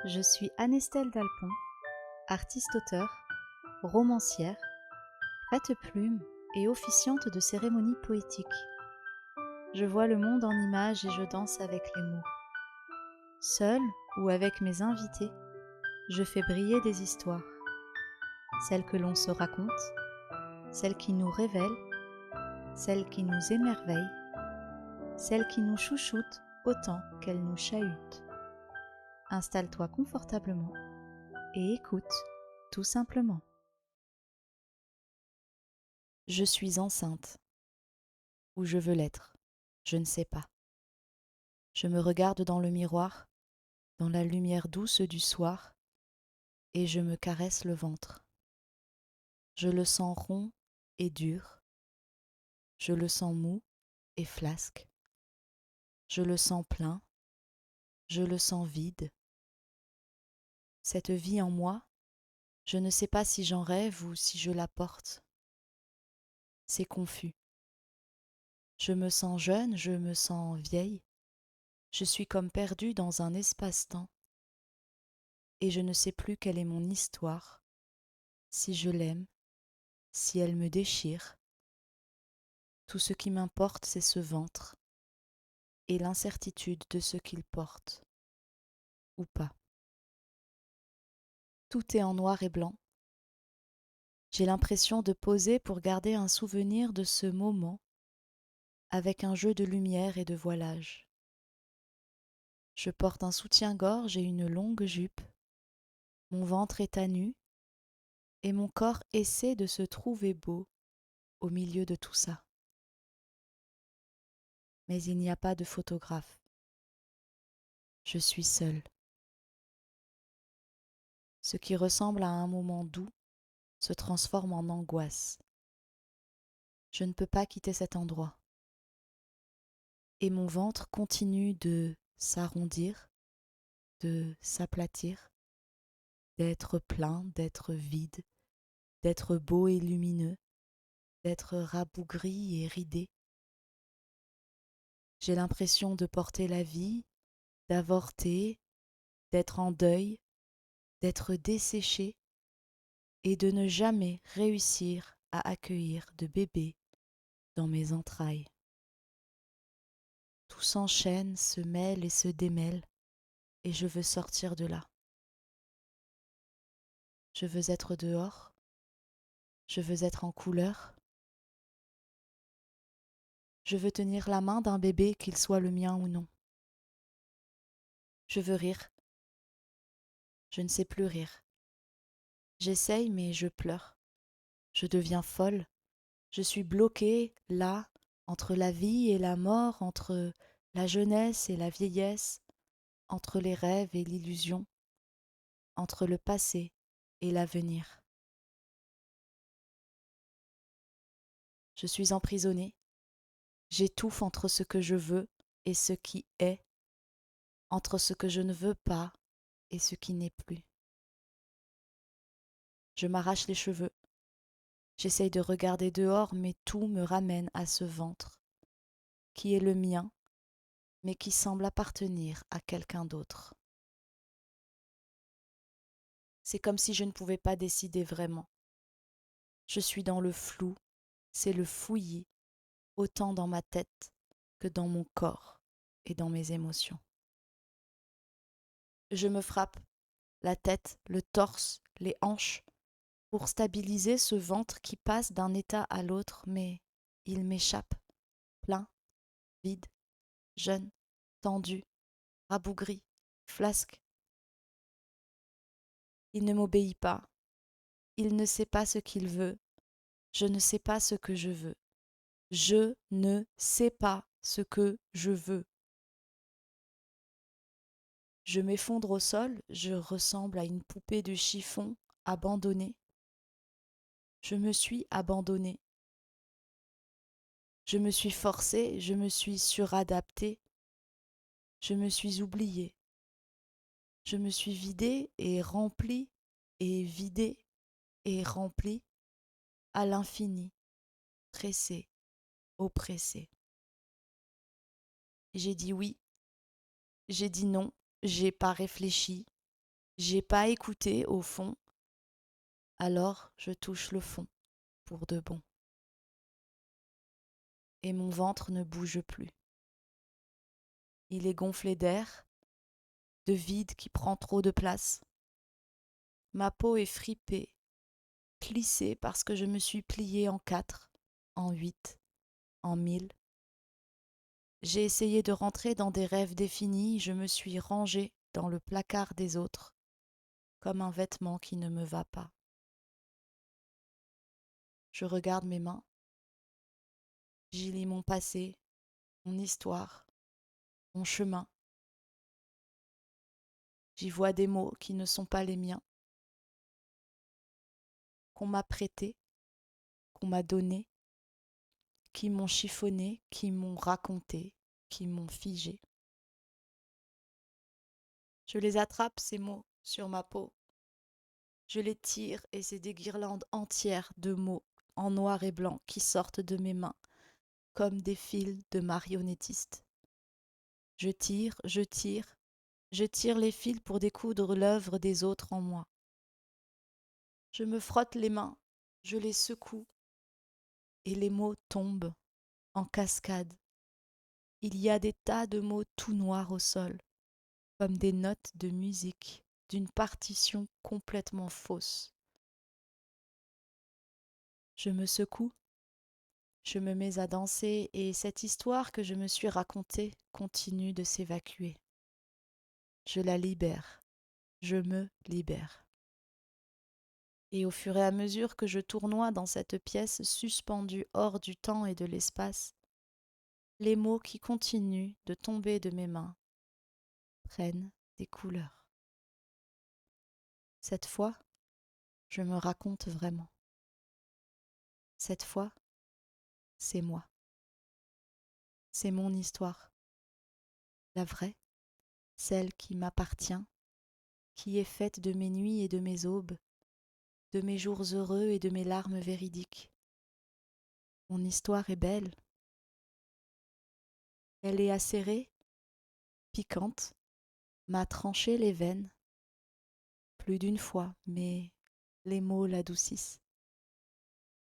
Je suis Anestelle Dalpon, artiste-auteure, romancière, prête-plume et officiante de cérémonies poétiques. Je vois le monde en images et je danse avec les mots. Seule ou avec mes invités, je fais briller des histoires. Celles que l'on se raconte, celles qui nous révèlent, celles qui nous émerveillent, celles qui nous chouchoutent autant qu'elles nous chahutent. Installe-toi confortablement et écoute, tout simplement. Je suis enceinte. Ou je veux l'être, je ne sais pas. Je me regarde dans le miroir, dans la lumière douce du soir, et je me caresse le ventre. Je le sens rond et dur, je le sens mou et flasque. Je le sens plein, je le sens vide. Cette vie en moi, je ne sais pas si j'en rêve ou si je la porte. C'est confus. Je me sens jeune, je me sens vieille. Je suis comme perdue dans un espace-temps. Et je ne sais plus quelle est mon histoire, si je l'aime, si elle me déchire. Tout ce qui m'importe, c'est ce ventre et l'incertitude de ce qu'il porte, ou pas. Tout est en noir et blanc. J'ai l'impression de poser pour garder un souvenir de ce moment avec un jeu de lumière et de voilage. Je porte un soutien-gorge et une longue jupe. Mon ventre est à nu et mon corps essaie de se trouver beau au milieu de tout ça. Mais il n'y a pas de photographe. Je suis seule. Ce qui ressemble à un moment doux se transforme en angoisse. Je ne peux pas quitter cet endroit. Et mon ventre continue de s'arrondir, de s'aplatir, d'être plein, d'être vide, d'être beau et lumineux, d'être rabougri et ridé. J'ai l'impression de porter la vie, d'avorter, d'être en deuil, d'être desséché et de ne jamais réussir à accueillir de bébé dans mes entrailles. Tout s'enchaîne, se mêle et se démêle, et je veux sortir de là. Je veux être dehors, je veux être en couleur, je veux tenir la main d'un bébé, qu'il soit le mien ou non. Je veux rire, je ne sais plus rire. J'essaye mais je pleure, je deviens folle, je suis bloquée là, entre la vie et la mort, entre la jeunesse et la vieillesse, entre les rêves et l'illusion, entre le passé et l'avenir. Je suis emprisonnée, j'étouffe entre ce que je veux et ce qui est, entre ce que je ne veux pas et ce qui n'est plus. Je m'arrache les cheveux, j'essaye de regarder dehors, mais tout me ramène à ce ventre, qui est le mien, mais qui semble appartenir à quelqu'un d'autre. C'est comme si je ne pouvais pas décider vraiment. Je suis dans le flou, c'est le fouillis, autant dans ma tête que dans mon corps et dans mes émotions. Je me frappe la tête, le torse, les hanches, pour stabiliser ce ventre qui passe d'un état à l'autre, mais il m'échappe, plein, vide, jeune, tendu, rabougri, flasque. Il ne m'obéit pas, il ne sait pas ce qu'il veut, je ne sais pas ce que je veux. Je ne sais pas ce que je veux. Je m'effondre au sol, je ressemble à une poupée de chiffon abandonnée. Je me suis abandonnée. Je me suis forcée, je me suis suradaptée. Je me suis oubliée. Je me suis vidée et remplie et vidée et remplie à l'infini, pressée, oppressée. J'ai dit oui, j'ai dit non, j'ai pas réfléchi, J'ai pas écouté au fond, alors je touche le fond pour de bon. Et mon ventre ne bouge plus. Il est gonflé d'air, de vide qui prend trop de place. Ma peau est fripée, plissée parce que je me suis pliée en 4, en 8, en 1000. J'ai essayé de rentrer dans des rêves définis, je me suis rangée dans le placard des autres, comme un vêtement qui ne me va pas. Je regarde mes mains, j'y lis mon passé, mon histoire, mon chemin. J'y vois des mots qui ne sont pas les miens, qu'on m'a prêtés, qu'on m'a donnés, qui m'ont chiffonné, qui m'ont raconté, qui m'ont figé. Je les attrape, ces mots, sur ma peau. Je les tire et c'est des guirlandes entières de mots en noir et blanc qui sortent de mes mains, comme des fils de marionnettistes. Je tire, je tire, je tire les fils pour découdre l'œuvre des autres en moi. Je me frotte les mains, je les secoue, et les mots tombent en cascade. Il y a des tas de mots tout noirs au sol, comme des notes de musique d'une partition complètement fausse. Je me secoue, je me mets à danser et cette histoire que je me suis racontée continue de s'évacuer. Je la libère, je me libère. Et au fur et à mesure que je tournoie dans cette pièce suspendue hors du temps et de l'espace, les mots qui continuent de tomber de mes mains prennent des couleurs. Cette fois, je me raconte vraiment. Cette fois, c'est moi. C'est mon histoire. La vraie, celle qui m'appartient, qui est faite de mes nuits et de mes aubes, de mes jours heureux et de mes larmes véridiques. Mon histoire est belle. Elle est acérée, piquante, m'a tranché les veines, plus d'une fois, mais les mots l'adoucissent,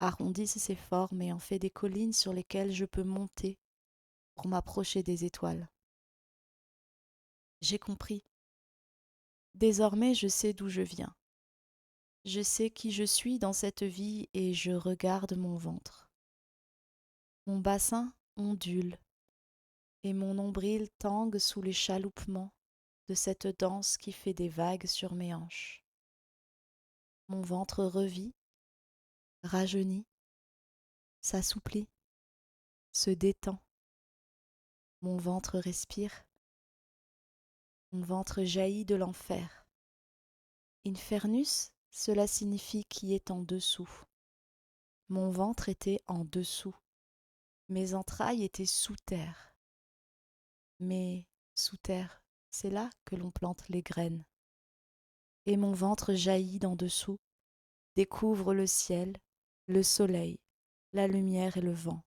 arrondissent ses formes et en fait des collines sur lesquelles je peux monter pour m'approcher des étoiles. J'ai compris. Désormais, je sais d'où je viens. Je sais qui je suis dans cette vie et je regarde mon ventre. Mon bassin ondule et mon nombril tangue sous les chaloupements de cette danse qui fait des vagues sur mes hanches. Mon ventre revit, rajeunit, s'assouplit, se détend. Mon ventre respire. Mon ventre jaillit de l'enfer. Infernus, cela signifie qui est en dessous. Mon ventre était en dessous. Mes entrailles étaient sous terre. Mais sous terre, c'est là que l'on plante les graines. Et mon ventre jaillit d'en dessous, découvre le ciel, le soleil, la lumière et le vent.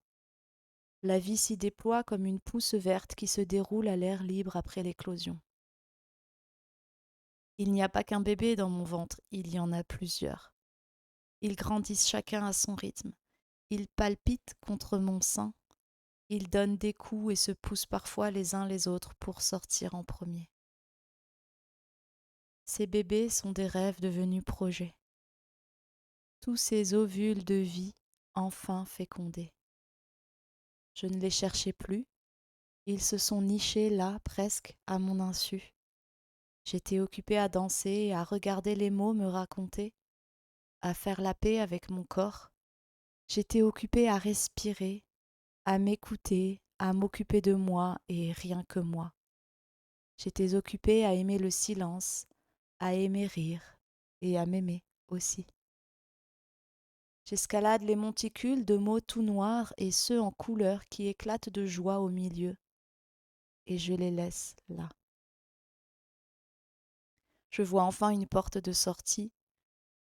La vie s'y déploie comme une pousse verte qui se déroule à l'air libre après l'éclosion. Il n'y a pas qu'un bébé dans mon ventre, il y en a plusieurs. Ils grandissent chacun à son rythme. Ils palpitent contre mon sein. Ils donnent des coups et se poussent parfois les uns les autres pour sortir en premier. Ces bébés sont des rêves devenus projets. Tous ces ovules de vie enfin fécondés. Je ne les cherchais plus. Ils se sont nichés là, presque à mon insu. J'étais occupée à danser, à regarder les mots me raconter, à faire la paix avec mon corps. J'étais occupée à respirer, à m'écouter, à m'occuper de moi et rien que moi. J'étais occupée à aimer le silence, à aimer rire et à m'aimer aussi. J'escalade les monticules de mots tout noirs et ceux en couleurs qui éclatent de joie au milieu, et je les laisse là. Je vois enfin une porte de sortie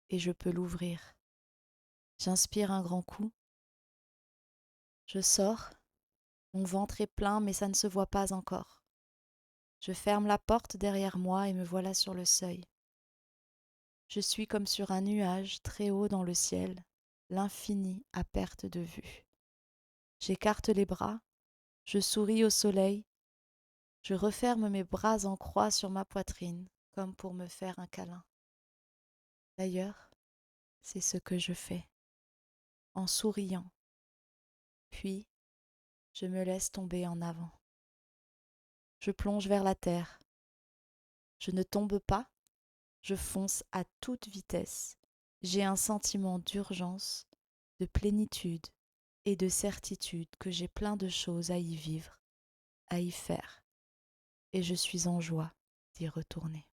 et je peux l'ouvrir. J'inspire un grand coup. Je sors. Mon ventre est plein mais ça ne se voit pas encore. Je ferme la porte derrière moi et me voilà sur le seuil. Je suis comme sur un nuage très haut dans le ciel, l'infini à perte de vue. J'écarte les bras, je souris au soleil, je referme mes bras en croix sur ma poitrine, comme pour me faire un câlin. D'ailleurs, c'est ce que je fais, en souriant, puis je me laisse tomber en avant. Je plonge vers la terre. Je ne tombe pas, je fonce à toute vitesse. J'ai un sentiment d'urgence, de plénitude et de certitude que j'ai plein de choses à y vivre, à y faire, et je suis en joie d'y retourner.